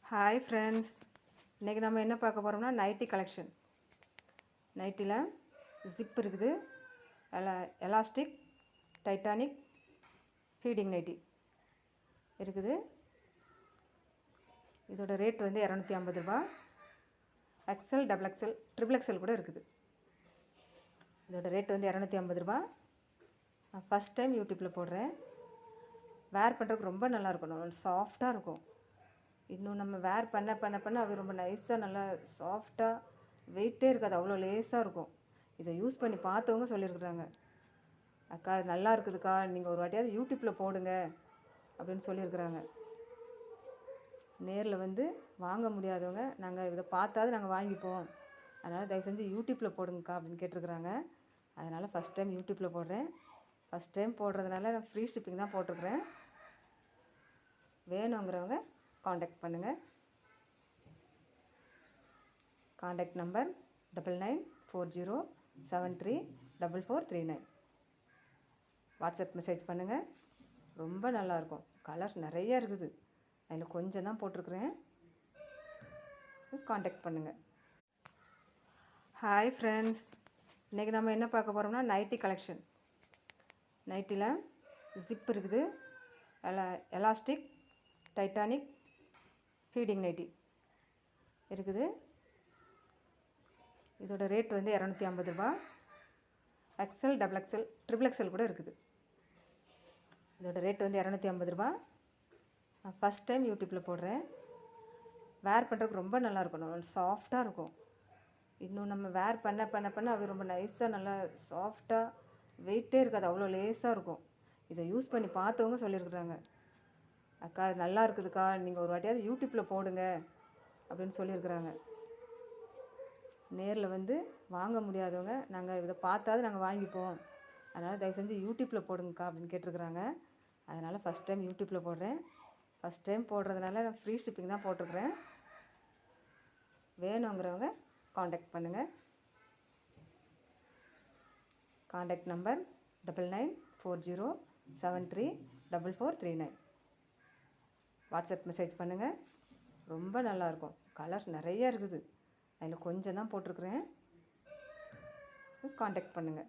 Hi friends, இன்றைக்கி நம்ம என்ன பார்க்க போகிறோம்னா நைட்டி கலெக்ஷன். நைட்டியில் ஜிப் இருக்குது, எலாஸ்டிக், டைட்டானிக், ஃபீடிங் நைட்டி இருக்குது. இதோட ரேட் வந்து 250 ரூபா. XL, double XL, triple XL கூட இருக்குது. இதோட ரேட் வந்து 250 ரூபா. நான் ஃபஸ்ட் டைம் யூடியூப்பில் போடுறேன். வேர் பண்ணுறதுக்கு ரொம்ப நல்லாயிருக்கும், நல்லா சாஃப்டாக இருக்கும். இன்னும் நம்ம வேர் பண்ண அப்படி ரொம்ப நைஸாக நல்லா சாஃப்டாக வெயிட்டே இருக்காது, அவ்வளோ லேஸாக இருக்கும். இதை யூஸ் பண்ணி பார்த்தவங்க சொல்லியிருக்குறாங்க, அக்கா இது நல்லா இருக்குதுக்கா, நீங்கள் ஒரு வாட்டியாவது யூடியூப்பில் போடுங்க அப்படின்னு சொல்லியிருக்கிறாங்க. நேரில் வந்து வாங்க முடியாதவங்க நாங்கள் இதை பார்த்தாவது நாங்கள் வாங்கிப்போம், அதனால் தயவு செஞ்சு யூடியூப்பில் போடுங்கக்கா அப்படின்னு கேட்டிருக்குறாங்க. அதனால் ஃபஸ்ட் டைம் யூடியூப்பில் போடுறேன். ஃபஸ்ட் டைம் போடுறதுனால நான் ஃப்ரீ ஷிப்பிங் தான் போட்டிருக்கிறேன். வேணுங்கிறவங்க காண்டாக்ட் பண்ணுங்கள். Contact number 9940734439. வாட்ஸ்அப் மெசேஜ் பண்ணுங்கள். ரொம்ப நல்லாயிருக்கும். கலர்ஸ் நிறைய இருக்குது, அதில் கொஞ்சம் தான் போட்டிருக்குறேன். காண்டாக்ட் பண்ணுங்கள். ஹாய் ஃப்ரெண்ட்ஸ், இன்றைக்கி நம்ம என்ன பார்க்க போகிறோம்னா நைட்டி கலெக்ஷன். நைட்டியில் ஜிப் இருக்குது, எலாஸ்டிக், டைட்டானிக், ஃபீடிங் நைட்டி இருக்குது. இதோட ரேட் வந்து 250 ரூபா. XL, double XL, triple XL கூட இருக்குது. இதோட ரேட் வந்து 250 ரூபா. நான் ஃபஸ்ட் டைம் யூடியூப்பில் போடுறேன். வேர் பண்ணுறதுக்கு ரொம்ப நல்லாயிருக்கும், நல்லா சாஃப்டாக இருக்கும். இன்னும் நம்ம வேர் பண்ண அப்படி ரொம்ப நைஸாக நல்லா சாஃப்டாக வெயிட்டே இருக்காது, அவ்வளோ லேஸாக இருக்கும். இதை யூஸ் பண்ணி பார்த்தவங்க சொல்லியிருக்குறாங்க, அக்கா இது நல்லா இருக்குதுக்கா, நீங்கள் ஒரு வாட்டியாவது யூடியூப்பில் போடுங்க அப்படின்னு சொல்லியிருக்கிறாங்க. நேரில் வந்து வாங்க முடியாதவங்க நாங்கள் இதை பார்த்தாவது நாங்கள் வாங்கிப்போம், அதனால் தயவு செஞ்சு யூடியூப்பில் போடுங்கக்கா அப்படின்னு கேட்டிருக்குறாங்க. அதனால் ஃபஸ்ட் டைம் யூடியூப்பில் போடுறேன். ஃபஸ்ட் டைம் போடுறதுனால நான் ஃப்ரீ ஷிப்பிங் தான் போட்டிருக்கிறேன். வேணுங்கிறவங்க காண்டாக்ட் பண்ணுங்கள். Contact number 9940734439. வாட்ஸ்அப் மெசேஜ் பண்ணுங்கள். ரொம்ப நல்லாயிருக்கும். கலர்ஸ் நிறைய இருக்குது, அதில் கொஞ்சம் தான் போட்டிருக்குறேன். காண்டாக்ட் பண்ணுங்கள்.